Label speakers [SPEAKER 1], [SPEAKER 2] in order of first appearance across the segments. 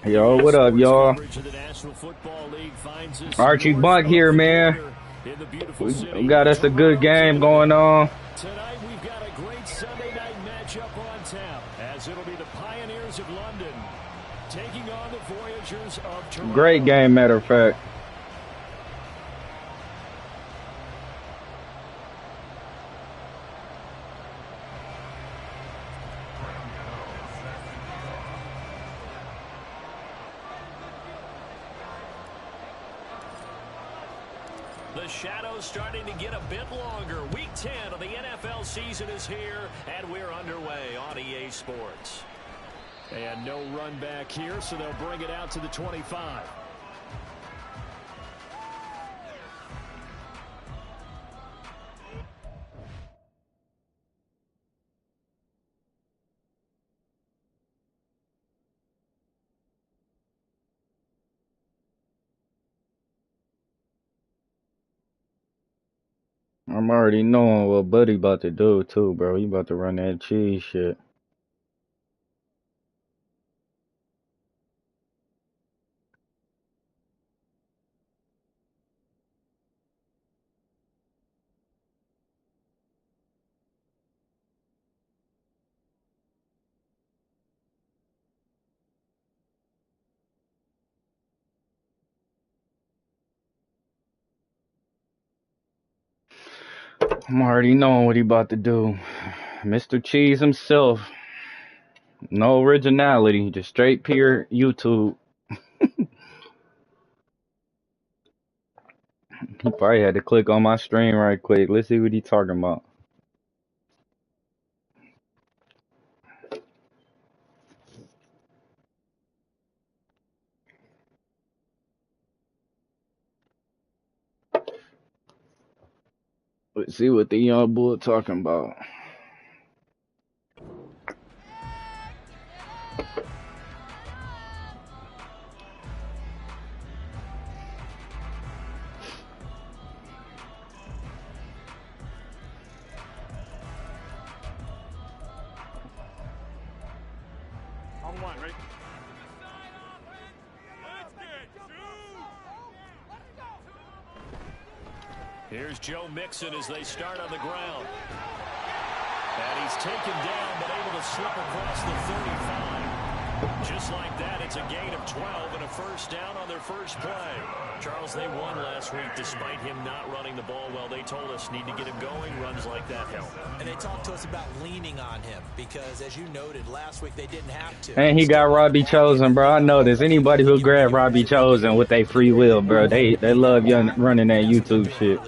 [SPEAKER 1] Yo, what up, y'all? Archie Bunt here, man. We got us a good game going on.
[SPEAKER 2] Tonight we've got a great Sunday night matchup on tap, as it'll be the Pioneers of London taking on the Voyagers of Toronto.
[SPEAKER 1] Great game, matter of fact.
[SPEAKER 2] The shadow's starting to get a bit longer. Week 10 of the NFL season is here, and we're underway on EA Sports. And no run back here, so they'll bring it out to the 25.
[SPEAKER 1] I'm already knowing what Buddy about to do, too, bro. He about to run that cheese shit. I'm already knowing what he about to do. Mr. Cheese himself. No originality, just straight pure YouTube. He probably had to click on my stream right quick. Let's see what he talking about. Let's see what the young bull talking about.
[SPEAKER 2] Here's Joe Mixon as they start on the ground. And he's taken down, but able to slip across the 35. Just like that, it's a gain of 12 and a first down on their first play. Charles, they won last week despite him not running the ball well. They told us need to get him going. Runs like that help.
[SPEAKER 3] And they talked to us about leaning on him because, as you noted, last week they didn't have to.
[SPEAKER 1] And he got Robbie Chosen, bro. I know there's anybody who grab Robbie Chosen with their free will, bro. They love running that YouTube shit.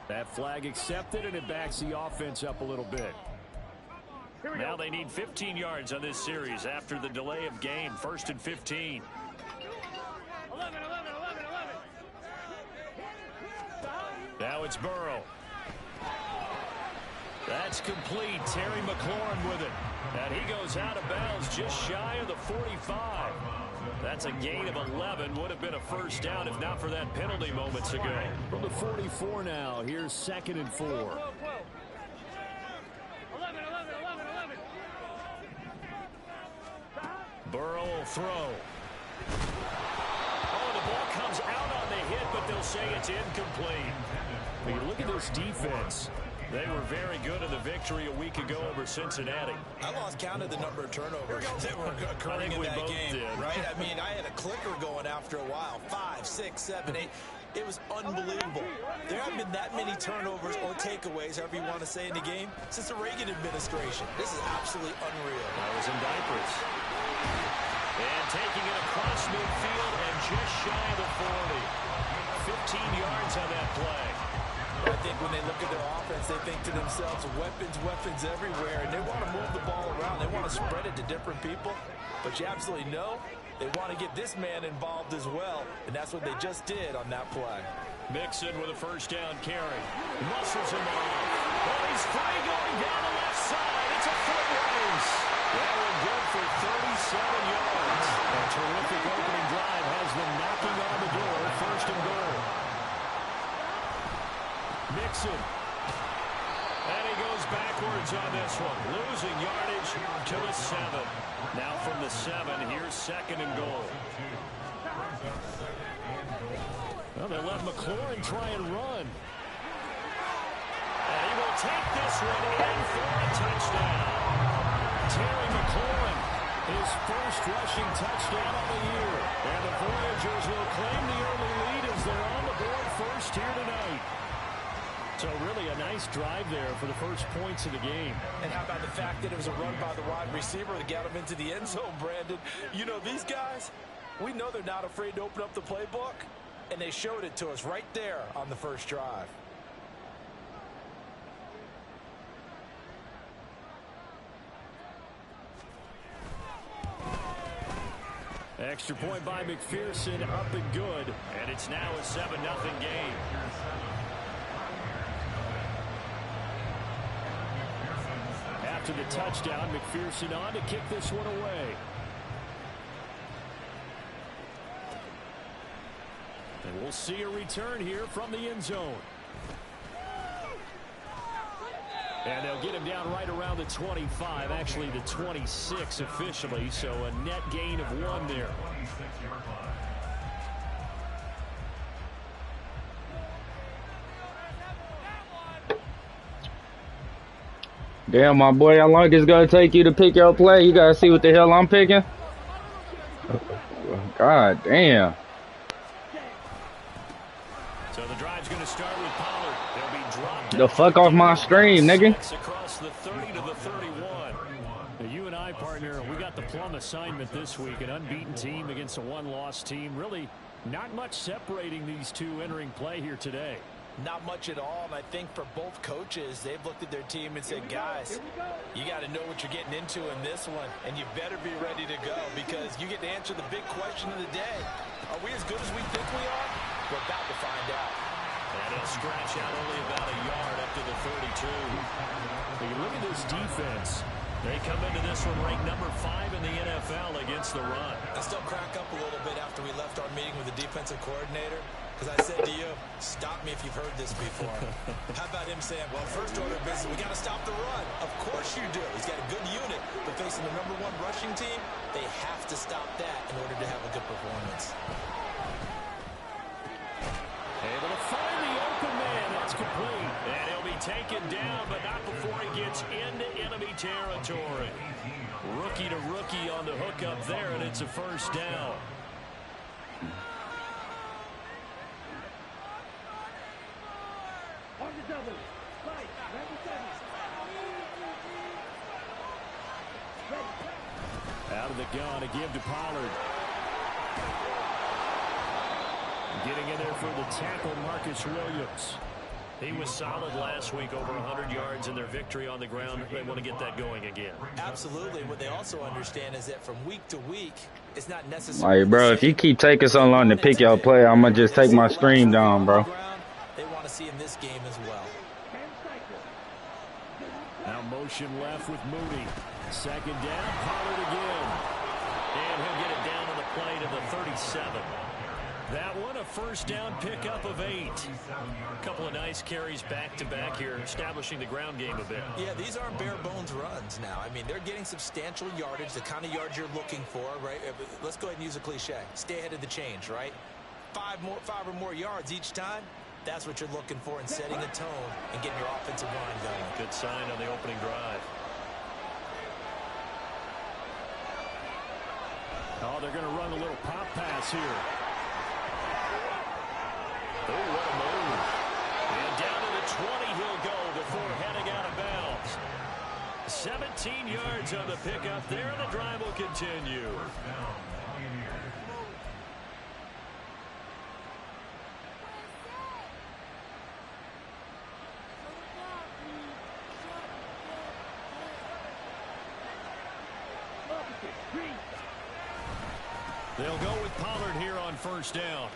[SPEAKER 2] That flag accepted, and it backs the offense up a little bit. Now they need 15 yards on this series after the delay of game. 1st and 15.
[SPEAKER 4] 11.
[SPEAKER 2] Now it's Burrow. That's complete. Terry McLaurin with it. And he goes out of bounds just shy of the 45. That's a gain of 11. Would have been a first down if not for that penalty moments ago. From the 44 now. Here's 2nd and 4.
[SPEAKER 4] 11.
[SPEAKER 2] Burrow will throw. Oh, the ball comes out on the hit, but they'll say it's incomplete. When you look at this defense, they were very good in the victory a week ago over Cincinnati.
[SPEAKER 3] I lost count of the number of turnovers that were occurring in that game, right? I mean, I had a clicker going after a while. 5, 6, 7, 8. It was unbelievable. There haven't been that many turnovers or takeaways, however you want to say, in the game since the Reagan administration. This is absolutely unreal.
[SPEAKER 2] I was in diapers. And taking it across midfield and just shy of the 40. 15 yards on that play.
[SPEAKER 3] I think when they look at their offense, they think to themselves, weapons everywhere, and they want to move the ball around. They want to spread it to different people. But you absolutely know they want to get this man involved as well, and that's what they just did on that play.
[SPEAKER 2] Mixon with a first down carry. Muscles him off. Oh, he's free going down the left side. It's on this one. Losing yardage to the 7. Now from the 7, here's 2nd and goal. Well, they let McLaurin try and run. And he will take this one in for a touchdown. Terry McLaurin, his first rushing touchdown of the year. And the Voyagers will claim the early lead as they're on the board first here tonight. So really a nice drive there for the first points of the game.
[SPEAKER 3] And how about the fact that it was a run by the wide receiver that got him into the end zone, Brandon? You know, these guys, we know they're not afraid to open up the playbook, and they showed it to us right there on the first drive.
[SPEAKER 2] Extra point by McPherson, up and good. And it's now a 7-0 game. After the touchdown, McPherson on to kick this one away. And we'll see a return here from the end zone. And they'll get him down right around the 25, actually the 26 officially, so a net gain of 1 there.
[SPEAKER 1] Damn, my boy, how long it's gonna take you to pick your play? You gotta see what the hell I'm picking. God damn.
[SPEAKER 2] So the drive's going to start with Pollard. They'll be dropped
[SPEAKER 1] The fuck off my stream, nigga.
[SPEAKER 2] Across the 30 to the 31. Now, you and I, partner, we got the plum assignment this week. An unbeaten team against a one-loss team. Really not much separating these two entering play here today.
[SPEAKER 3] Not much at all, and I think for both coaches, they've looked at their team and said, guys, you got to know what you're getting into in this one, and you better be ready to go because you get to answer the big question of the day. Are we as good as we think we are? We're about to find out.
[SPEAKER 2] And it'll stretch out only about a yard up to the 32. But you look at this defense. They come into this one ranked number 5 in the NFL against the run.
[SPEAKER 3] I still crack up a little bit after we left our meeting with the defensive coordinator because I said to you, stop me if you've heard this before. How about him saying, well, first order of business, we got to stop the run. Of course you do. He's got a good unit, but facing the #1 rushing team, they have to stop that in order to have a good performance.
[SPEAKER 2] Able to find the open man. That's complete. And he'll be taken down, but not before he gets into enemy territory. Rookie to rookie on the hookup there, and it's a first down. Out of the gun, a give to Pollard. Getting in there for the tackle, Marcus Williams. He was solid last week, over 100 yards in their victory on the ground. They want to get that going again.
[SPEAKER 3] Absolutely. What they also understand is that from week to week, it's not necessary.
[SPEAKER 1] Like, bro, if you keep taking so long to pick your play, I'm going to just take my stream down, bro.
[SPEAKER 3] They want to see in this game as well.
[SPEAKER 2] Now motion left with Mooney. Second down, Pollard again. And he'll get it down on the play to the 37. That one, a first down pickup of 8. A couple of nice carries back-to-back here, establishing the ground game a bit.
[SPEAKER 3] Yeah, these aren't bare-bones runs now. I mean, they're getting substantial yardage, the kind of yards you're looking for, right? Let's go ahead and use a cliche. Stay ahead of the change, right? 5 or more yards each time. That's what you're looking for in setting a tone and getting your offensive line going.
[SPEAKER 2] Good sign on the opening drive. Oh, they're going to run a little pop pass here. Oh, what a move. And down to the 20 he'll go before heading out of bounds. 17 yards on the pickup there, and the drive will continue. They'll go with Pollard here on first down.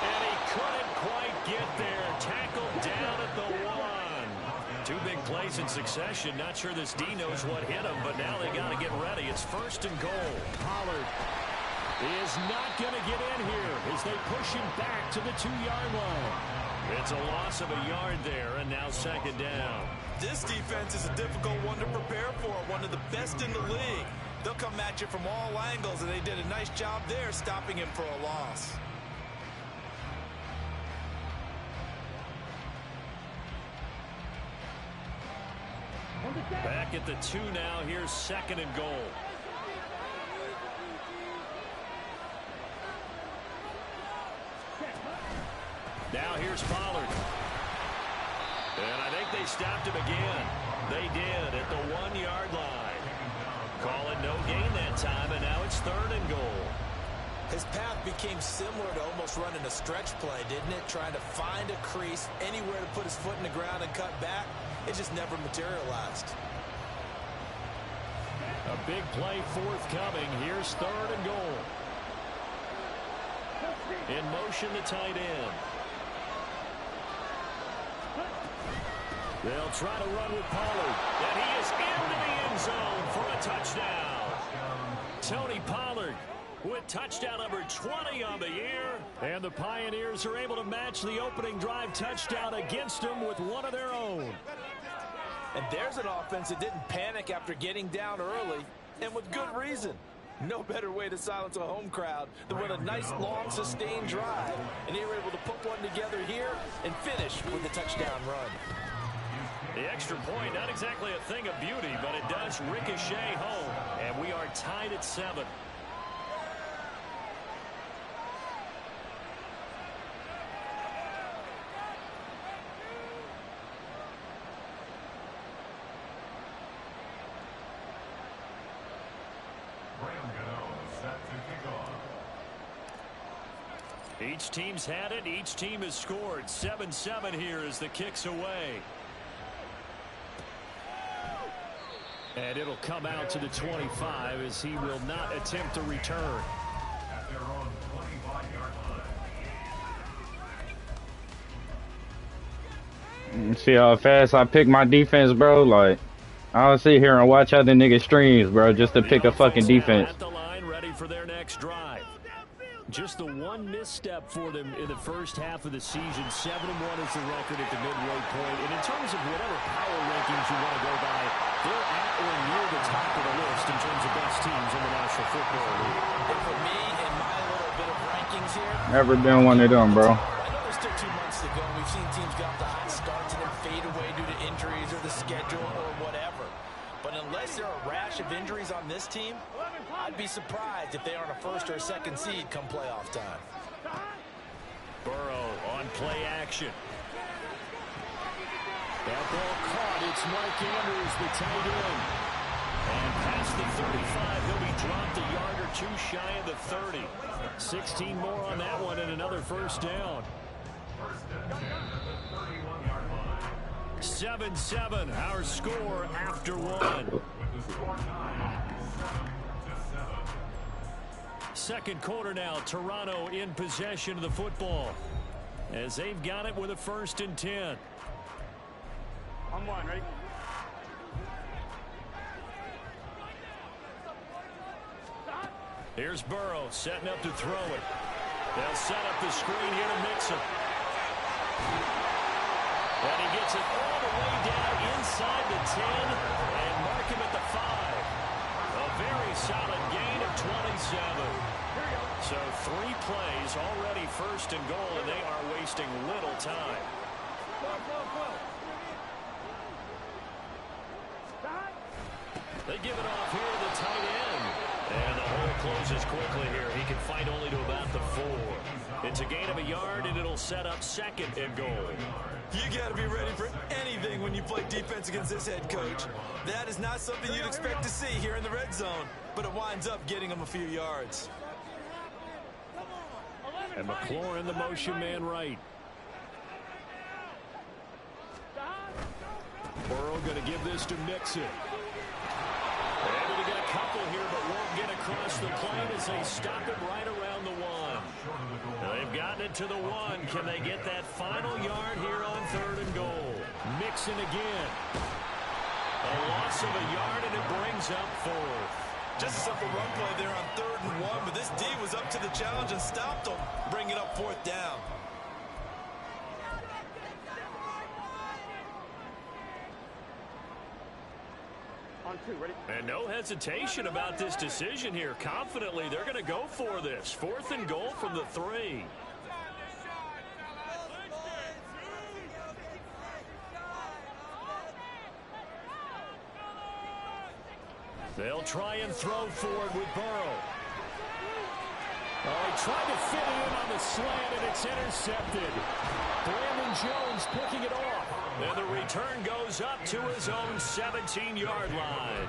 [SPEAKER 2] And he couldn't quite get there. Tackled down at the 1. 2 big plays in succession. Not sure this D knows what hit him, but now they got to get ready. It's first and goal. Pollard is not going to get in here as they push him back to the 2-yard line. It's a loss of a yard there, and now second down.
[SPEAKER 3] This defense is a difficult one to prepare for, one of the best in the league. They'll come at you from all angles, and they did a nice job there stopping him for a loss.
[SPEAKER 2] Back at the 2 now. Here's second and goal. Now here's Pollard. And I think they stopped him again. They did at the 1-yard line. Call it no gain that time, and now it's third and goal.
[SPEAKER 3] His path became similar to almost running a stretch play, didn't it? Trying to find a crease, anywhere to put his foot in the ground and cut back. It just never materialized.
[SPEAKER 2] A big play forthcoming. Here's third and goal. In motion, the tight end. They'll try to run with Pollard. And he is into the end zone for a touchdown. Tony Pollard with touchdown number 20 on the year. And the Pioneers are able to match the opening drive touchdown against them with one of their own.
[SPEAKER 3] And there's an offense that didn't panic after getting down early, and with good reason. No better way to silence a home crowd than with a nice, long, sustained drive. And they were able to put one together here and finish with a touchdown run.
[SPEAKER 2] The extra point, not exactly a thing of beauty, but it does ricochet home. And we are tied at 7. Each team's had it. Each team has scored. 7-7 here as the kick's away. And it'll come out to the 25 as he will not attempt to return.
[SPEAKER 5] At their own 25-yard line.
[SPEAKER 1] See how fast I pick my defense, bro? Like, I'll sit here and watch other niggas' streams, bro, just to pick a fucking defense.
[SPEAKER 2] At the line, ready for their next drive. Just the one misstep for them in the first half of the season. 7-1 is the record at the midway point. And in terms of whatever power rankings you want to go by, they're at or near the top of the list in terms of best teams in the National Football League.
[SPEAKER 3] And for me, in my little bit of rankings here,
[SPEAKER 1] Never been one of them, bro.
[SPEAKER 3] I know there's still 2 months to go. We've seen teams get off to hot starts and then fade away due to injuries or the schedule or whatever. But unless there are a rash of injuries on this team, I'd be surprised if they aren't a first or a second seed come playoff time.
[SPEAKER 2] Burrow on play action. That ball caught. It's Mike Andrews, the tight end. And past the 35, he'll be dropped a yard or 2 shy of the 30. 16 more on that one and another first down. 7-7, our score after 1. Second quarter now, Toronto in possession of the football as they've got it with a 1st and 10.
[SPEAKER 4] On 1, ready?
[SPEAKER 2] Here's Burrow setting up to throw it. They'll set up the screen here to Mixon. And he gets it all the way down inside the 10 and mark him at the 5. A very solid gain of 27. So 3 plays already 1st and goal, and they are wasting little time. They give it off here to the tight end. And the hole closes quickly here. He can fight only to about the 4. It's a gain of a yard, and it'll set up 2nd and goal.
[SPEAKER 3] You got to be ready for anything when you play defense against this head coach. That is not something you'd expect to see here in the red zone, but it winds up getting him a few yards.
[SPEAKER 2] And McLaurin, the motion man right. Burrow going to give this to Mixon. And they got a couple here, but won't get across the plane as they stop it right around the 1. They've gotten it to the 1. Can they get that final yard here on 3rd and goal? Mixon again. A loss of a yard, and it brings up 4th.
[SPEAKER 3] Just a simple run play there on 3rd and 1, but this D was up to the challenge and stopped them, bringing up 4th down.
[SPEAKER 4] On 2, ready?
[SPEAKER 2] And no hesitation about this decision here. Confidently, they're going to go for this. 4th and goal from the 3. They'll try and throw forward with Burrow. Oh, he tried to fit it in on the slant, and it's intercepted. Brandon Jones picking it off. And the return goes up to his own 17-yard line.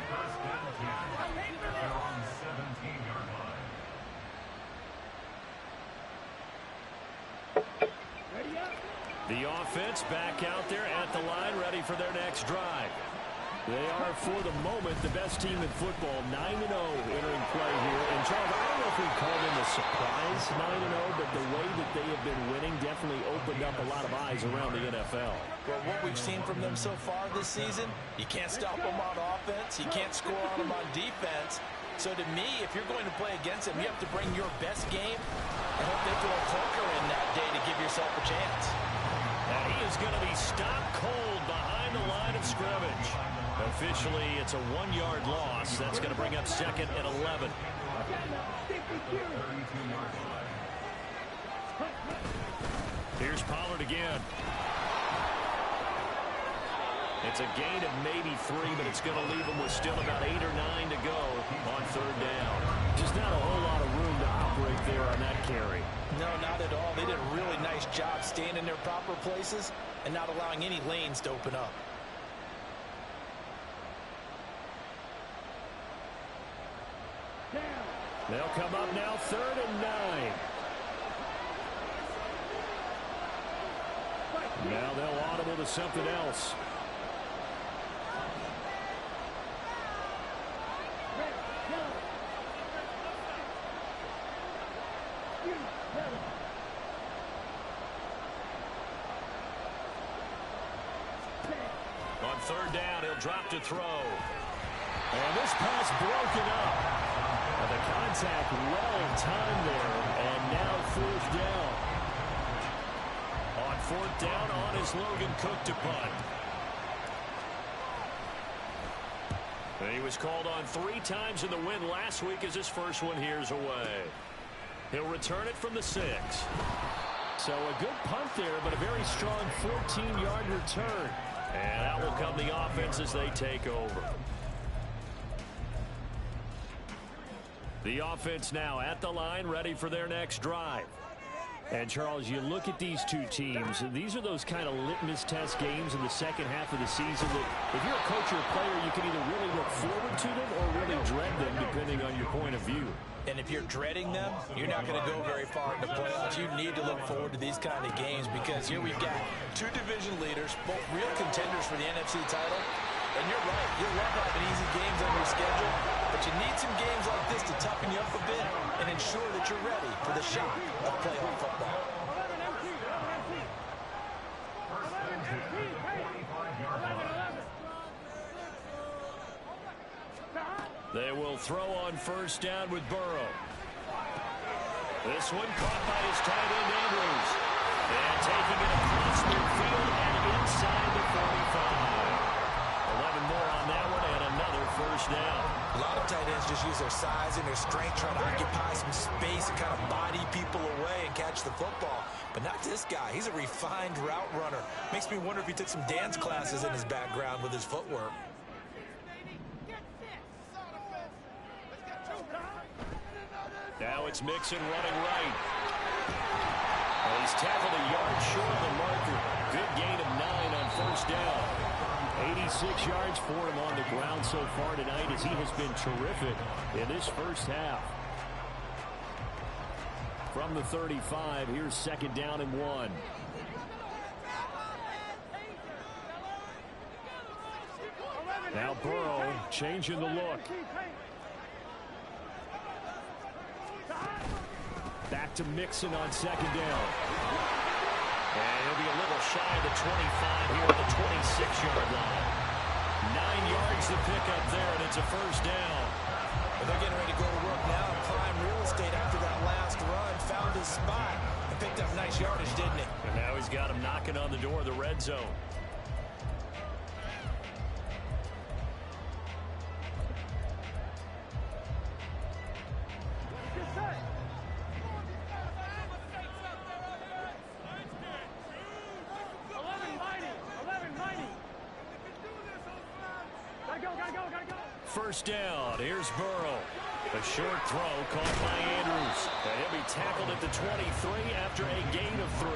[SPEAKER 2] The offense back out there at the line, ready for their next drive. They are, for the moment, the best team in football, 9-0 entering play here. And, Charles, I don't know if we call them a surprise 9-0, but the way that they have been winning definitely opened up a lot of eyes around the NFL.
[SPEAKER 3] Well, what we've seen from them so far this season, you can't stop them on offense. You can't score on them on defense. So, to me, if you're going to play against them, you have to bring your best game and hope they throw a clunker in that day to give yourself a chance.
[SPEAKER 2] And he is going to be stopped cold behind the line of scrimmage. Officially, it's a 1-yard loss. That's going to bring up 2nd and 11. Here's Pollard again. It's a gain of maybe 3, but it's going to leave him with still about 8 or 9 to go on 3rd down. Just not a whole lot of room to operate there on that carry.
[SPEAKER 3] No, not at all. They did a really nice job staying in their proper places and not allowing any lanes to open up.
[SPEAKER 2] They'll come up now 3rd and 9. Now they'll audible to something else. On 3rd down, he'll drop to throw. And this pass broken up. The contact well timed there, and now 4th down. On 4th down, on is Logan Cook to punt. And he was called on 3 times in the win last week as his first one here's away. He'll return it from the 6. So a good punt there, but a very strong 14-yard return. And out will come the offense as they take over. The offense now at the line, ready for their next drive. And, Charles, you look at these two teams, these are those kind of litmus test games in the second half of the season that if you're a coach or a player, you can either really look forward to them or really dread them, depending on your point of view.
[SPEAKER 3] And if you're dreading them, you're not going to go very far in the playoffs. You need to look forward to these kind of games because here we've got 2 division leaders, both real contenders for the NFC title. And you're right, you'll love having easy games on your schedule, but you need some games like this to toughen you up a bit and ensure that you're ready for the shock of playoff football.
[SPEAKER 2] They will throw on 1st down with Burrow. This one caught by his tight end Andrews. And taking it across midfield and inside the 45. 11 more on that one and another 1st down.
[SPEAKER 3] A lot of tight ends just use their size and their strength, trying to occupy some space and kind of body people away and catch the football. But not this guy. He's a refined route runner. Makes me wonder if he took some dance classes in his background with his footwork.
[SPEAKER 2] Now it's Mixon running right. Well, he's tackled a yard short of the marker. Good gain of 9 on 1st down. 86 yards for him on the ground so far tonight as he has been terrific in this first half. From the 35, here's 2nd down and 1. Now Burrow changing the look. Back to Mixon on 2nd down. And he'll be a little shy of the 25 here at the 26-yard line. 9 yards to pick up there, and it's a 1st down.
[SPEAKER 3] Well, they're getting ready to go to work now. Prime real estate after that last run. Found his spot and picked up nice yardage, didn't he?
[SPEAKER 2] And now he's got him knocking on the door of the red zone. First down. Here's Burrow. A short throw caught by Andrews. And he'll be tackled at the 23 after a gain of 3.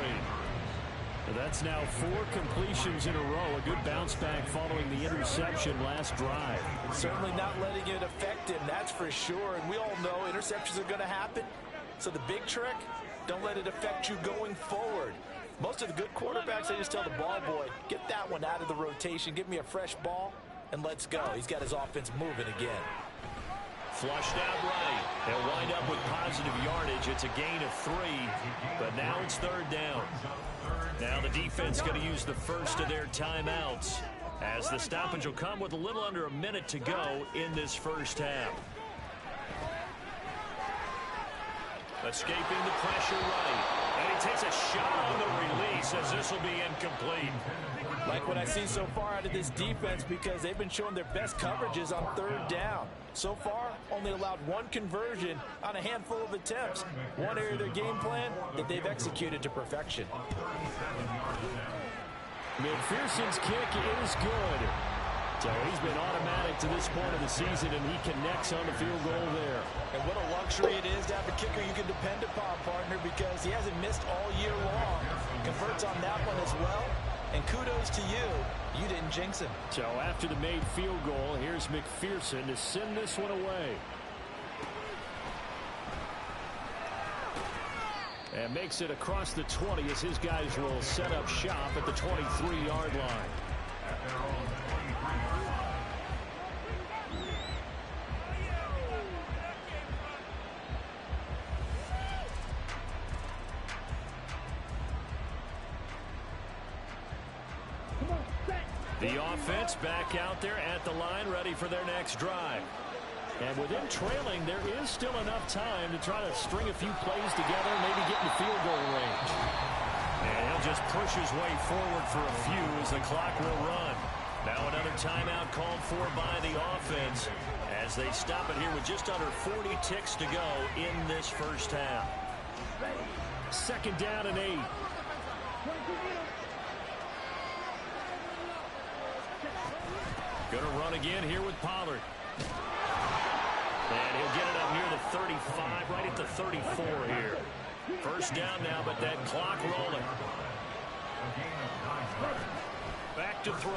[SPEAKER 2] That's now 4 completions in a row. A good bounce back following the interception last drive.
[SPEAKER 3] Certainly not letting it affect him, that's for sure. And we all know interceptions are going to happen. So the big trick, don't let it affect you going forward. Most of the good quarterbacks, they just tell the ball boy, get that one out of the rotation, give me a fresh ball, and let's go. He's got his offense moving again.
[SPEAKER 2] Flushed out right. They'll wind up with positive yardage. It's a gain of 3, but now it's 3rd down. Now the defense going to use the first of their timeouts, as the stoppage will come with a little under a minute to go in this first half. Escaping the pressure right. And he takes a shot on the release, as this will be incomplete.
[SPEAKER 3] Like what I've seen so far out of this defense, because they've been showing their best coverages on 3rd down. So far, only allowed 1 conversion on a handful of attempts. One area of their game plan that they've executed to perfection.
[SPEAKER 2] McPherson's kick is good. So he's been automatic to this point of the season, and he connects on the field goal there.
[SPEAKER 3] And what a luxury it is to have a kicker you can depend upon, partner, because he hasn't missed all year long. Converts on that one as well. And kudos to you. You didn't jinx him.
[SPEAKER 2] So after the made field goal, here's McPherson to send this one away. And makes it across the 20 as his guys will set up shop at the 23-yard line. The offense back out there at the line, ready for their next drive. And with them trailing, there is still enough time to try to string a few plays together and maybe get in the field goal range. And he'll just push his way forward for a few as the clock will run. Now another timeout called for by the offense as they stop it here with just under 40 ticks to go in this first half. 2nd down and 8. Gonna run again here with Pollard. And he'll get it up near the 35, right at the 34 here. First down now, but that clock rolling. Back to throw.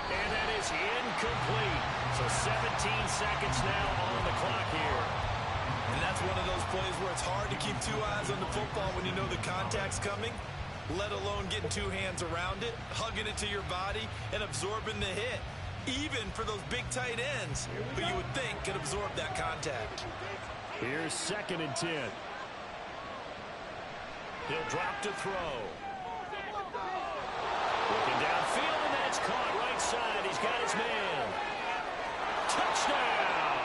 [SPEAKER 2] And that is incomplete. So 17 seconds now on the clock here.
[SPEAKER 3] And that's one of those plays where it's hard to keep 2 eyes on the football when you know the contact's coming, let alone getting 2 hands around it, hugging it to your body, and absorbing the hit. Even for those big tight ends who you would think could absorb that contact.
[SPEAKER 2] Here's 2nd and 10. He'll drop to throw. Looking downfield, and that's caught right side. He's got his man. Touchdown!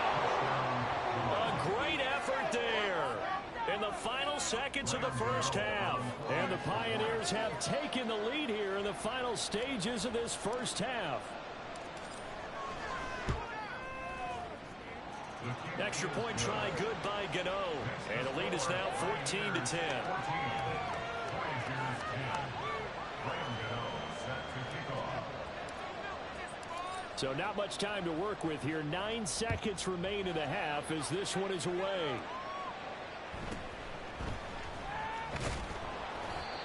[SPEAKER 2] A great effort there in the final seconds of the first half. And the Pioneers have taken the lead here in the final stages of this first half. Extra point try good by Gano. And the lead is now 14-10. So not much time to work with here. 9 seconds remain in the half as this one is away.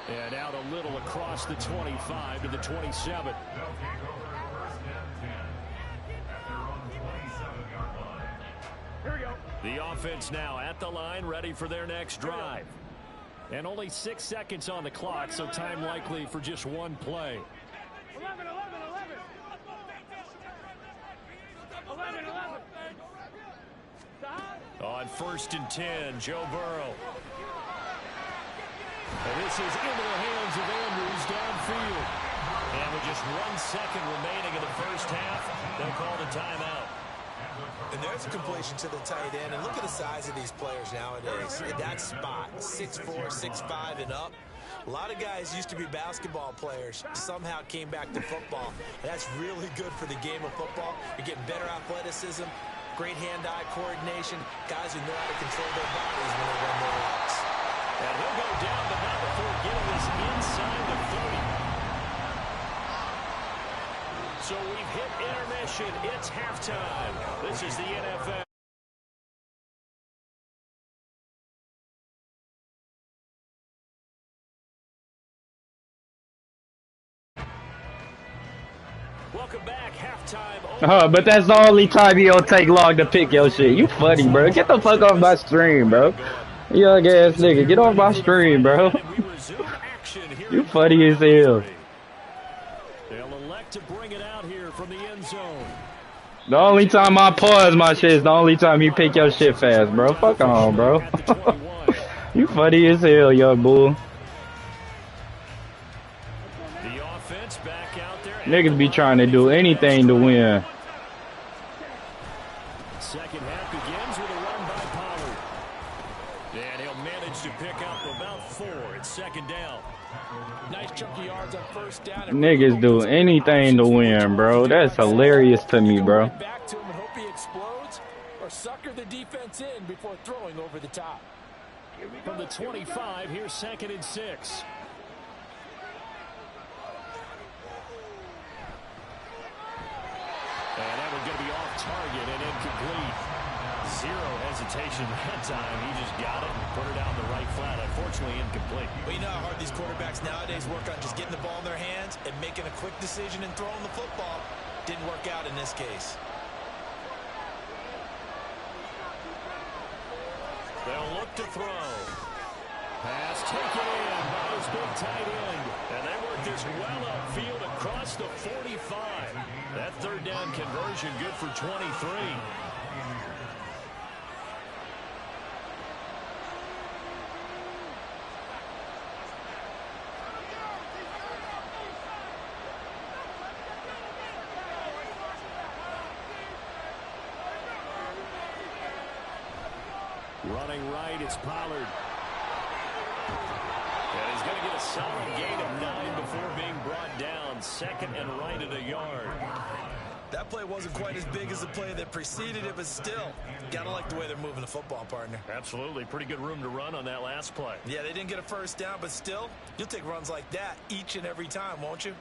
[SPEAKER 2] And out a little across the 25 to the 27. The offense now at the line, ready for their next drive. And only 6 seconds on the clock, so time likely for just one play.
[SPEAKER 4] 11.
[SPEAKER 2] On 1st and 10, Joe Burrow. And this is into the hands of Andrews downfield. And with just 1 second remaining in the first half, they'll call the timeout.
[SPEAKER 3] And there's a completion to the tight end. And look at the size of these players nowadays. In that spot, 6'4", 6'5", and up. A lot of guys used to be basketball players, somehow came back to football. And that's really good for the game of football. You're getting better athleticism, great hand-eye coordination, guys who know how to control their bodies when they run their routes.
[SPEAKER 2] And he'll go down, but not before getting this inside the 30. So we've hit intermission. It's halftime. This is the NFL. Welcome back. Halftime.
[SPEAKER 1] But that's the only time you don't take long to pick your shit. You funny, bro. Get the fuck off my stream, bro. Young ass nigga. Get off my stream, bro. You funny as hell.
[SPEAKER 2] They'll elect to bring it out here from the end zone.
[SPEAKER 1] The only time I pause my shit is the only time you pick your shit fast, bro. Fuck on, bro. You funny as hell, young bull.
[SPEAKER 2] The offense back out there.
[SPEAKER 1] Niggas be trying to do anything to win.
[SPEAKER 2] Second half begins with a run by Pollard. And he'll manage to pick up about 4. It's second down.
[SPEAKER 3] Nice chunky yards on first down.
[SPEAKER 1] Niggas do anything to win, bro. That's hilarious to me, bro.
[SPEAKER 3] Back to him and hope he explodes or sucker the defense in before throwing over the top.
[SPEAKER 2] From the 25, here's 2nd and 6. And that one's going to be off target and incomplete. Zero hesitation that time. He just got it and put it down the right flat. Unfortunately, incomplete.
[SPEAKER 3] Well, you know how hard these quarterbacks nowadays work on just getting the ball in their hands and making a quick decision and throwing the football. Didn't work out in this case.
[SPEAKER 2] They'll look to throw. Pass taken in by his big tight end. And they work this well upfield across the 45. That third down conversion good for 23. Running right, it's Pollard. And he's going to get a solid gain of 9 before being brought down. Second and right at a yard.
[SPEAKER 3] That play wasn't quite as big as the play that preceded it, but still, gotta like the way they're moving the football, partner.
[SPEAKER 2] Absolutely. Pretty good room to run on that last play.
[SPEAKER 3] Yeah, they didn't get a first down, but still, you'll take runs like that each and every time, won't you?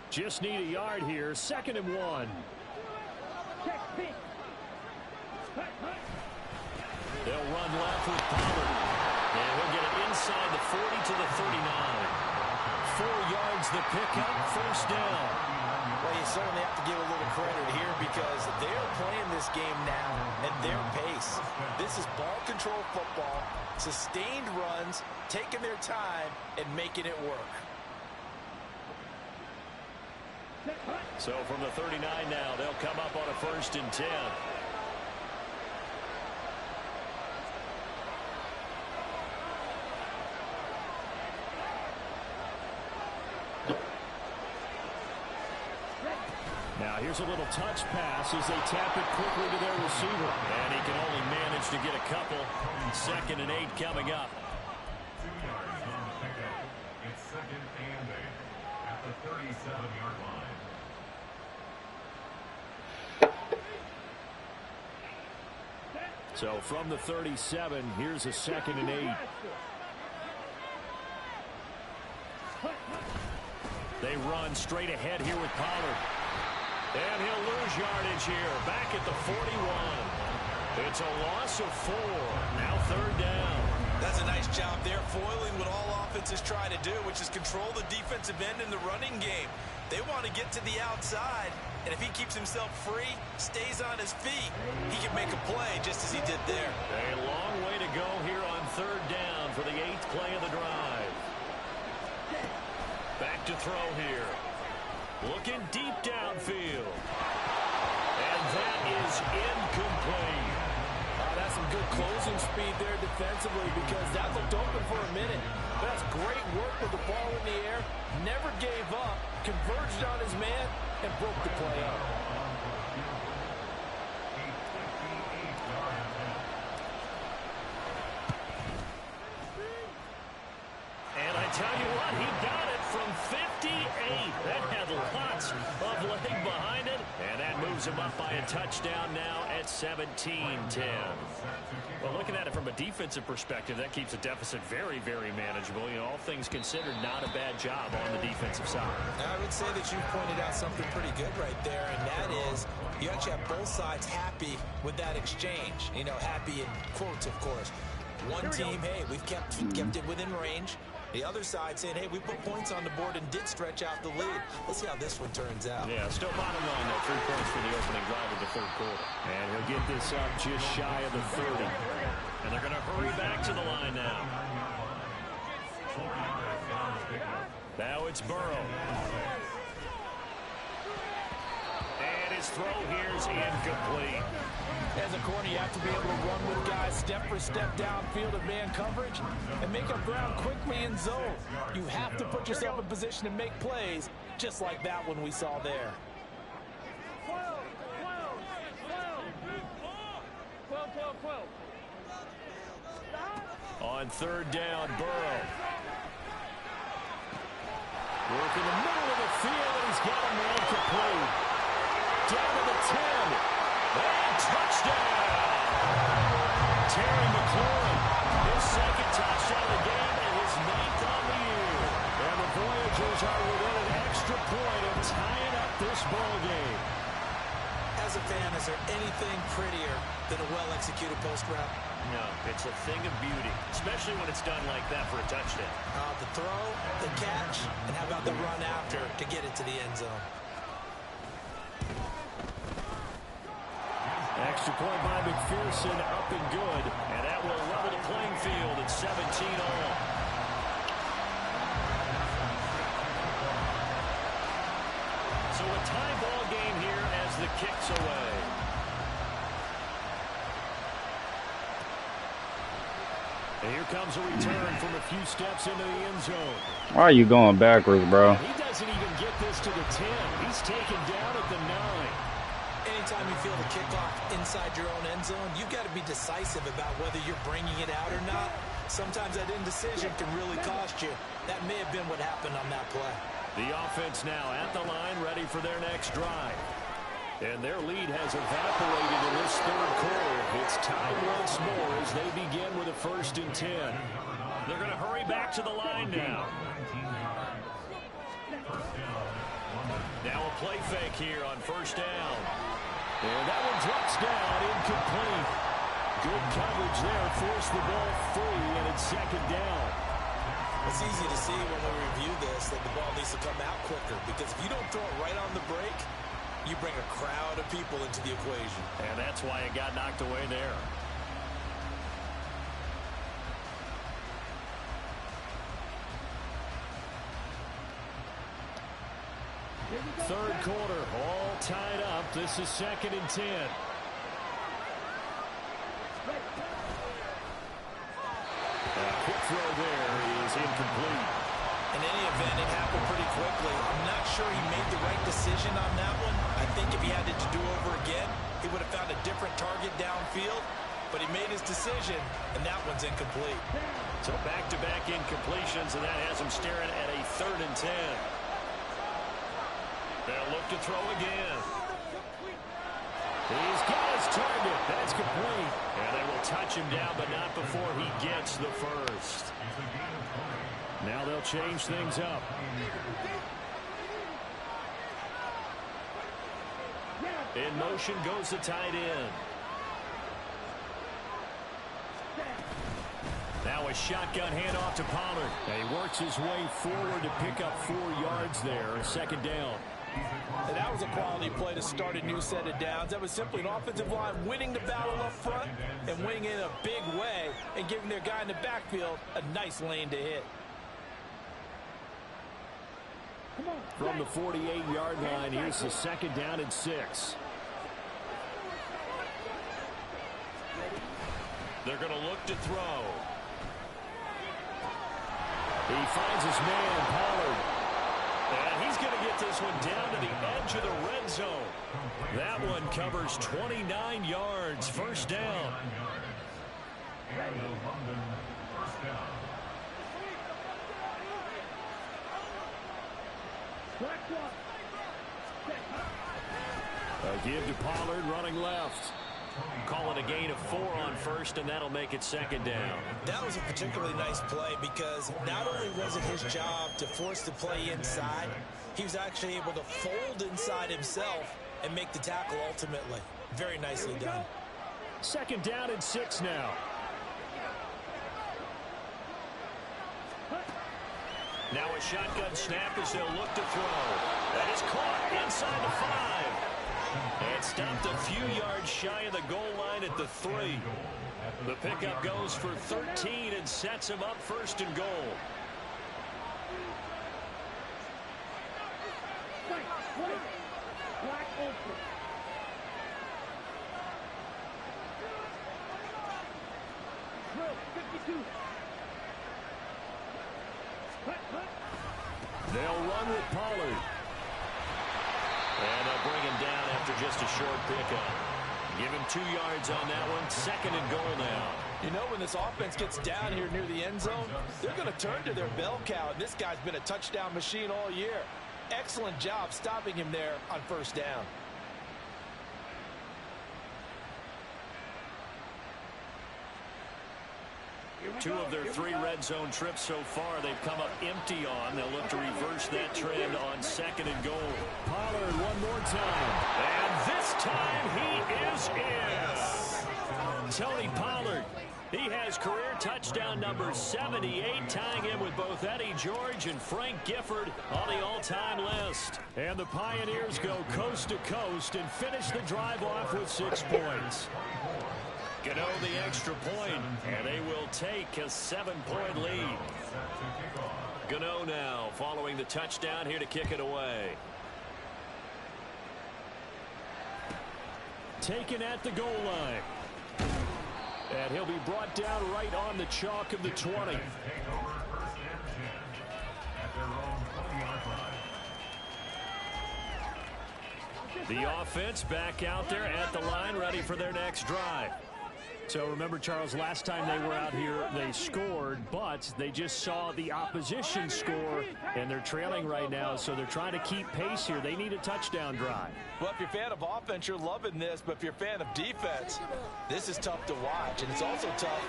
[SPEAKER 2] Just need a yard here. 2nd and 1. They'll run left with Pollard. And he'll get it inside the 40 to the 39. 4 yards the pickup, first down.
[SPEAKER 3] Well, you certainly have to give a little credit here because they're playing this game now at their pace. This is ball control football, sustained runs, taking their time, and making it work.
[SPEAKER 2] So from the 39 now, they'll come up on a 1st and 10. Now here's a little touch pass as they tap it quickly to their receiver. And he can only manage to get a couple. 2nd and 8 coming up.
[SPEAKER 5] 2 yards on the pickup. It's 2nd and 8 at the 37-yard line.
[SPEAKER 2] So from the 37, here's a 2nd and 8. They run straight ahead here with Pollard. And he'll lose yardage here. Back at the 41. It's a loss of 4. Now 3rd down.
[SPEAKER 3] That's a nice job there, foiling what all offenses try to do, which is control the defensive end in the running game. They want to get to the outside, and if he keeps himself free, stays on his feet, he can make a play just as he did there.
[SPEAKER 2] A long way to go here on 3rd down for the 8th play of the drive. Back to throw here. Looking deep downfield. And that is incomplete.
[SPEAKER 3] That's some good closing speed there defensively because that looked open for a minute. That's great work with the ball in the air. Never gave up. Converged on his man and broke the play up.
[SPEAKER 2] And I tell you what, he got it from 58. That had lots of leg behind it. And that moves him up by a touchdown now at 17-10. Well, looking at it from a defensive perspective, that keeps the deficit very, very manageable. You know, all things considered, not a bad job on the defensive side.
[SPEAKER 3] I would say that you pointed out something pretty good right there, and that is you actually have both sides happy with that exchange. You know, happy in quotes, of course. One team, hey, we've kept it within range. The other side saying, hey, we put points on the board and did stretch out the lead. Let's see how this one turns out.
[SPEAKER 2] Yeah, still bottom line, though. 3 points for the opening drive of the third quarter. And he'll get this up just shy of the 30. And they're going to hurry back to the line now. Now it's Burrow. And his throw here is incomplete.
[SPEAKER 3] As a corner, you have to be able to run with guys step for step downfield of man coverage and make up ground quickly in zone. You have to put yourself in position to make plays, just like that one we saw there.
[SPEAKER 4] 12.
[SPEAKER 2] On third down, Burrow. Work in the middle of the field, and he's got him incomplete. Down to the 10. And touchdown! Terry McLaurin, his second touchdown of the game and his 9th on the year. And the Voyagers are within an extra point of tying up this ball game.
[SPEAKER 3] As a fan, is there anything prettier than a well-executed post route?
[SPEAKER 2] No, it's a thing of beauty, especially when it's done like that for a touchdown.
[SPEAKER 3] The throw, the catch, and how about the run after to get it to the end zone?
[SPEAKER 2] Extra point by McPherson, up and good. And that will level the playing field at 17 all. So a tie ball game here as the kick's away. And here comes a return from a few steps into the end zone.
[SPEAKER 1] Why are you going backwards, bro?
[SPEAKER 2] He doesn't even get this to the 10. He's taken down at the 9.
[SPEAKER 3] Anytime you feel the kickoff inside your own end zone, you've got to be decisive about whether you're bringing it out or not. Sometimes that indecision can really cost you. That may have been what happened on that play.
[SPEAKER 2] The offense now at the line, ready for their next drive. And their lead has evaporated in this third quarter. It's tied once more as they begin with a 1st and 10. They're going to hurry back to the line now. Now a play fake here on 1st down. And that one drops down, incomplete. Good coverage there, forced the ball free, and it's 2nd down.
[SPEAKER 3] It's easy to see when we review this that the ball needs to come out quicker, because if you don't throw it right on the break, you bring a crowd of people into the equation.
[SPEAKER 2] And that's why it got knocked away there. Third quarter, all tied up. This is 2nd and 10. Quick throw there is incomplete.
[SPEAKER 3] In any event, it happened pretty quickly. I'm not sure he made the right decision on that one. I think if he had it to do over again, he would have found a different target downfield. But he made his decision, and that one's incomplete.
[SPEAKER 2] So back-to-back incompletions, and that has him staring at a 3rd and 10. They'll look to throw again. He's got his target. That's complete. And they will touch him down, but not before he gets the 1st. Now they'll change things up. In motion goes the tight end. Now a shotgun handoff to Pollard. And he works his way forward to pick up 4 yards there. 2nd down.
[SPEAKER 3] And that was a quality play to start a new set of downs. That was simply an offensive line winning the battle up front and winning in a big way and giving their guy in the backfield a nice lane to hit.
[SPEAKER 2] From the 48-yard line, here's the 2nd down and 6. They're going to look to throw. He finds his man, Pollard. And he's going to get this one down to the edge of the red zone. That one covers 29 yards. 1st down. A give to Pollard running left. Call it a gain of 4 on first, and that'll make it second down.
[SPEAKER 3] That was a particularly nice play because not only was it his job to force the play inside, he was actually able to fold inside himself and make the tackle ultimately. Very nicely done.
[SPEAKER 2] Second down and 6 now. Now a shotgun snap as they'll look to throw. That is caught inside the 5. And stopped a few yards shy of the goal line at the 3. The pickup goes for 13 and sets him up first and goal. They'll run with Pollard. And they'll bring him down after just a short pickup. Give him 2 yards on that one. Second and goal now.
[SPEAKER 3] You know, when this offense gets down here near the end zone, they're going to turn to their bell cow. And this guy's been a touchdown machine all year. Excellent job stopping him there on first down.
[SPEAKER 2] Two of their 3 red zone trips so far they've come up empty on. They'll look to reverse that trend on second and goal. Pollard one more time. And this time he is in. Tony Pollard. He has career touchdown number 78, tying him with both Eddie George and Frank Gifford on the all-time list. And the Pioneers go coast to coast and finish the drive off with 6 points. Gano the extra point, and they will take a 7-point lead. Gano now following the touchdown here to kick it away. Taken at the goal line. And he'll be brought down right on the chalk of the 20. The offense back out there at the line, ready for their next drive. So remember, Charles, last time they were out here, they scored, but they just saw the opposition score, and they're trailing right now, so they're trying to keep pace here. They need a touchdown drive.
[SPEAKER 3] Well, if you're a fan of offense, you're loving this, but if you're a fan of defense, this is tough to watch, and it's also tough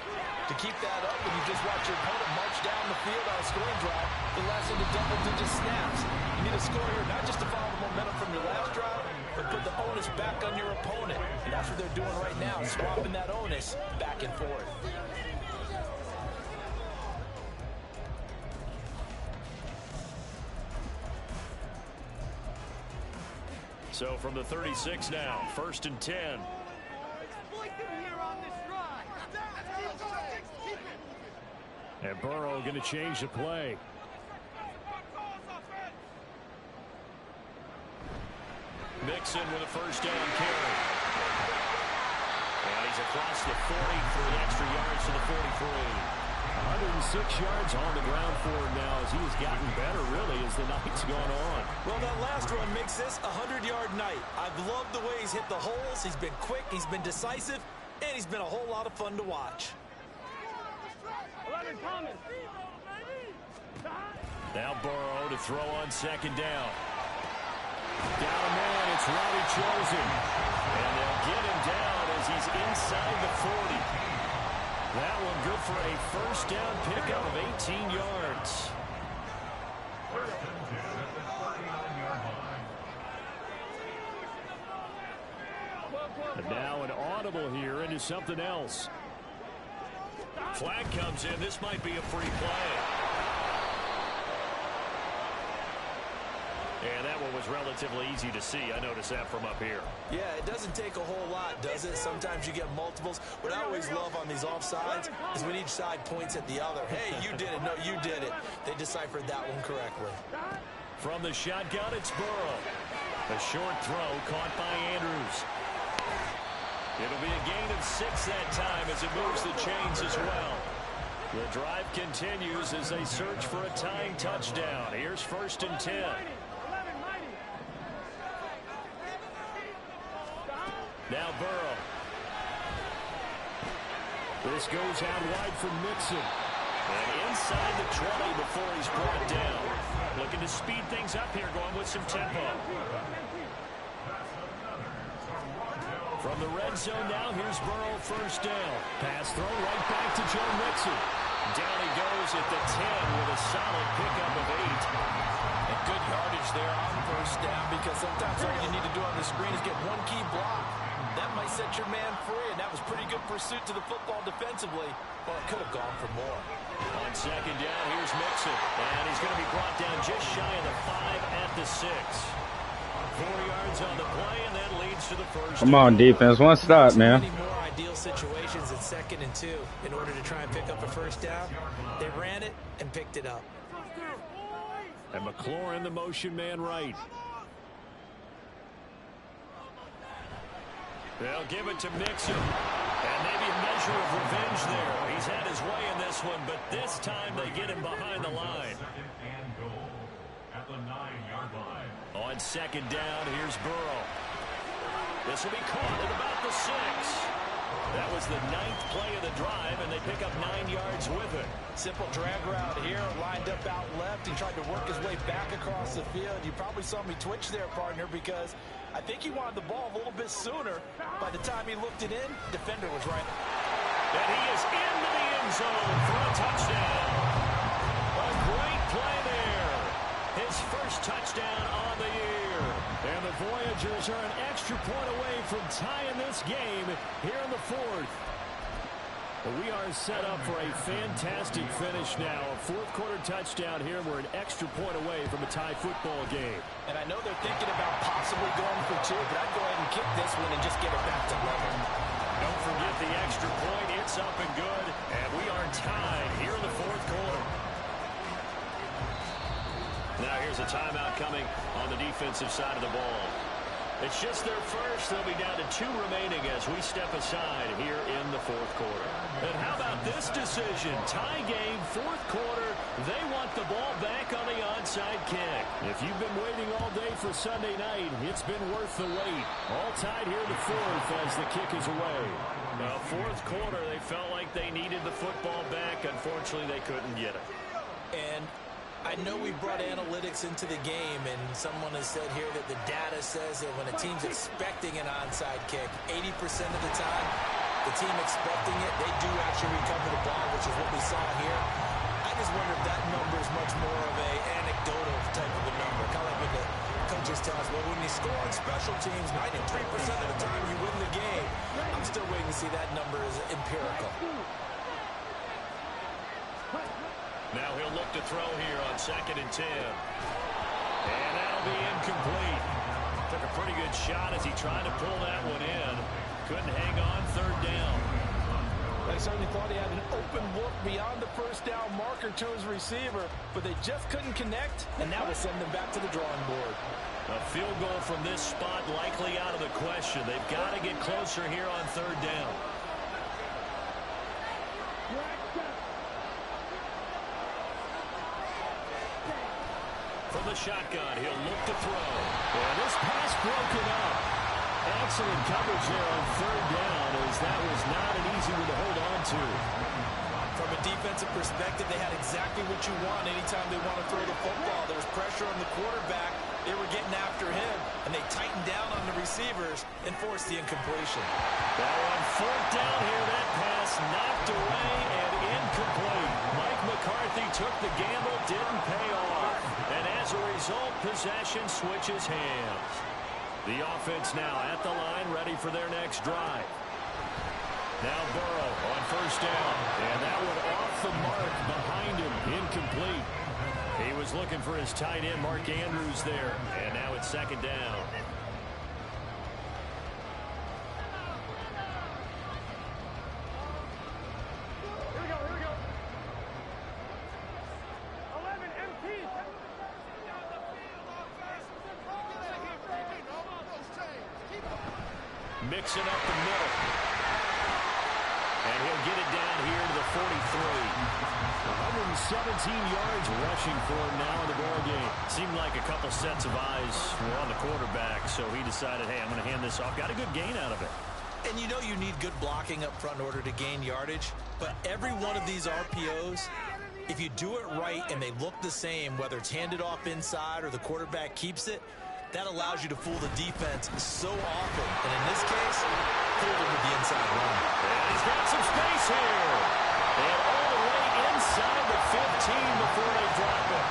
[SPEAKER 3] to keep that up when you just watch your opponent march down the field on a scoring drive the last of the double-digit snaps. You need a score here, not just to follow the momentum from your last drive, but put the onus back on your opponent. And that's what they're doing right now, swapping that onus back and forth.
[SPEAKER 2] So from the 36 now, 1st and 10. And Burrow going to change the play. Mixon with a first down carry. And he's across the 40 for the extra yards to the 43. 106 yards on the ground for him now as he has gotten better, really, as the night's gone on.
[SPEAKER 3] Well, that last run makes this a 100-yard night. I've loved the way he's hit the holes. He's been quick, he's been decisive, and he's been a whole lot of fun to watch.
[SPEAKER 2] Now Burrow to throw on second down. Down a man, it's Robbie Chosen. And they'll get him down as he's inside the 40. That one good for a first down pickup of 18 yards. And now an audible here into something else. Flag comes in. This might be a free play. And that one was relatively easy to see. I noticed that from up here.
[SPEAKER 3] Yeah, it doesn't take a whole lot, does it? Sometimes you get multiples. What I always love on these offsides is when each side points at the other. Hey, you did it. No, you did it. They deciphered that one correctly.
[SPEAKER 2] From the shotgun, it's Burrow. A short throw caught by Andrews. It'll be a gain of 6 that time as it moves the chains as well. The drive continues as they search for a tying touchdown. Here's 1st and 10. Now Burrow. This goes out wide for Mixon. And inside the 20 before he's brought down. Looking to speed things up here, going with some tempo. From the red zone now, here's Burrow, first down. Pass throw right back to Joe Mixon. Down he goes at the 10 with a solid pickup of 8.
[SPEAKER 3] And good yardage there on first down, because sometimes all you need to do on the screen is get one key block. That might set your man free, and that was pretty good pursuit to the football defensively. Well, it could have gone for more.
[SPEAKER 2] On second down, here's Mixon. And he's going to be brought down just shy of the 5 at the 6. 4 yards on the play, and that leads to the first.
[SPEAKER 1] Come on, defense. One stop, man.
[SPEAKER 3] Many more ideal situations at 2nd and 2 in order to try and pick up a first down. They ran it and picked it up.
[SPEAKER 2] And McLaurin, the motion man right. They'll give it to Mixon. And maybe a measure of revenge there. He's had his way in this one, but this time they get him behind the line.
[SPEAKER 5] Second and goal at the 9-yard line.
[SPEAKER 2] On second down, here's Burrow. This will be caught at about the 6. That was the 9th play of the drive, and they pick up 9 yards with it.
[SPEAKER 3] Simple drag route here, lined up out left. He tried to work his way back across the field. You probably saw me twitch there, partner, because I think he wanted the ball a little bit sooner. By the time he looked it in, defender was right.
[SPEAKER 2] And he is into the end zone for a touchdown. A great play there. His first touchdown on the year. And the Voyagers are an extra point away from tying this game here in the 4th. We are set up for a fantastic finish now. A 4th quarter touchdown here. We're an extra point away from a tie football game.
[SPEAKER 3] And I know they're thinking about possibly going for 2, but I'd go ahead and kick this one and just get it back to level.
[SPEAKER 2] Don't forget the extra point. It's up and good. And we are tied here in the 4th quarter. Now here's a timeout coming on the defensive side of the ball. It's just their first. They'll be down to 2 remaining as we step aside here in the 4th quarter. And how about this decision? Tie game, 4th quarter. They want the ball back on the onside kick. If you've been waiting all day for Sunday night, it's been worth the wait. All tied here in the 4th as the kick is away. Now, 4th quarter, they felt like they needed the football back. Unfortunately, they couldn't get it.
[SPEAKER 3] And I know we brought analytics into the game, and someone has said here that the data says that when a team's expecting an onside kick, 80% of the time, the team expecting it, they do actually recover the ball, which is what we saw here. I just wonder if that number is much more of a anecdotal type of a number. Kind of like when the coaches tell us, well, when you score on special teams, 93% of the time you win the game. I'm still waiting to see that number is empirical.
[SPEAKER 2] Now he'll look to throw here on 2nd and 10. And that'll be incomplete. Took a pretty good shot as he tried to pull that one in. Couldn't hang on, 3rd down.
[SPEAKER 3] They certainly thought he had an open look beyond the first down marker to his receiver, but they just couldn't connect, and that will send them back to the drawing board.
[SPEAKER 2] A field goal from this spot likely out of the question. They've got to get closer here on 3rd down. From the shotgun, he'll look to throw. And this pass broken up. Excellent coverage there on 3rd down, as that was not an easy one to hold on to.
[SPEAKER 3] From a defensive perspective, they had exactly what you want anytime they want to throw the football. There was pressure on the quarterback. They were getting after him, and they tightened down on the receivers and forced the incompletion.
[SPEAKER 2] Now on 4th down here, that pass knocked away and incomplete. Mike McCarthy took the gamble, didn't pay off. And as a result, possession switches hands. The offense now at the line, ready for their next drive. Now Burrow on 1st down. And that one off the mark behind him, incomplete. He was looking for his tight end, Mark Andrews, there. And now it's 2nd down. Mixing up the middle. And he'll get it down here to the 43. 117 yards rushing for him now in the ball game. Seemed like a couple sets of eyes were on the quarterback, so he decided, hey, I'm going to hand this off. Got a good gain out of it.
[SPEAKER 3] And you know you need good blocking up front in order to gain yardage, but every one of these RPOs, if you do it right and they look the same, whether it's handed off inside or the quarterback keeps it, That allows you to fool the defense so often. And in this case, fooled him with the inside run.
[SPEAKER 2] And he's got some space here. And all the way inside the 15 before they drop it.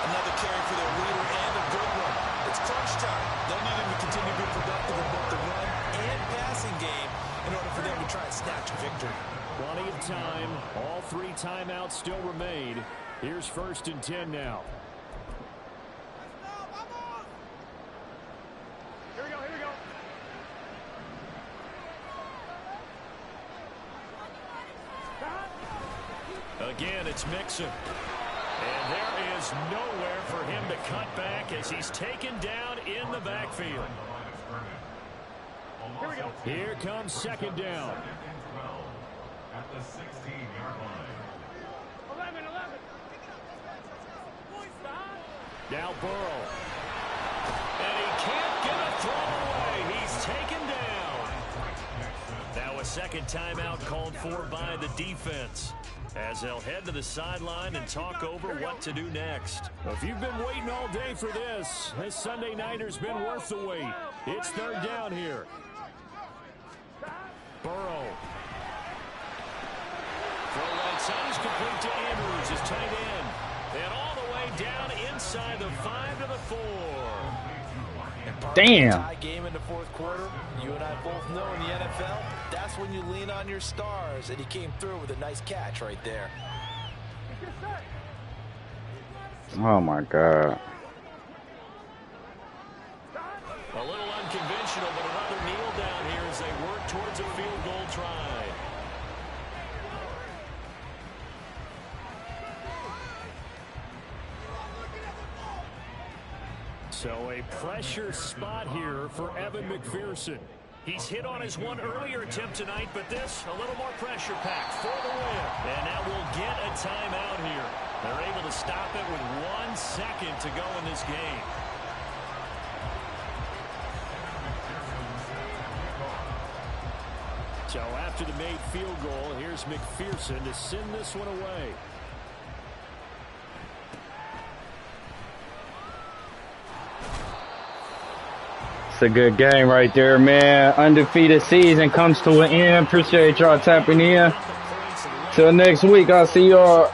[SPEAKER 3] Another carry for their leader and a good one. It's crunch time. They'll need him to continue to be productive in both the run and passing game in order for them to try and snatch a victory.
[SPEAKER 2] Plenty of time. All 3 timeouts still remain. Here's 1st and 10 now.
[SPEAKER 4] Here we go, here we go.
[SPEAKER 2] Again, it's Mixon. And there is nowhere for him to cut back as he's taken down in the backfield.
[SPEAKER 4] Here we go.
[SPEAKER 2] Here comes 2nd down.
[SPEAKER 5] At the 16-yard line.
[SPEAKER 4] 11.
[SPEAKER 2] Now Burrow. And he can't get a throw away. He's taken down. Now a 2nd timeout called for by the defense, as they'll head to the sideline and talk over what to do next. If you've been waiting all day for this Sunday nighter's been worth the wait. It's 3rd down here. Burrow. Throw right side is complete to Andrews, his tight end. And all the way down inside the 5 to the 4.
[SPEAKER 1] Damn.
[SPEAKER 3] Tie game in the 4th quarter. You and I both know in the NFL, that's when you lean on your stars, and he came through with a nice catch right there.
[SPEAKER 1] Oh my God.
[SPEAKER 2] A little unconventional, but another kneel down here as they work towards a field goal try. So a pressure spot here for Evan McPherson. He's hit on his one earlier attempt tonight, but this a little more pressure packed for the win. And now we'll get a timeout here. They're able to stop it with 1 second to go in this game. So after the made field goal, here's McPherson to send this one away.
[SPEAKER 1] It's a good game right there, man. Undefeated season comes to an end. Appreciate y'all tapping in. Till next week, I'll see y'all.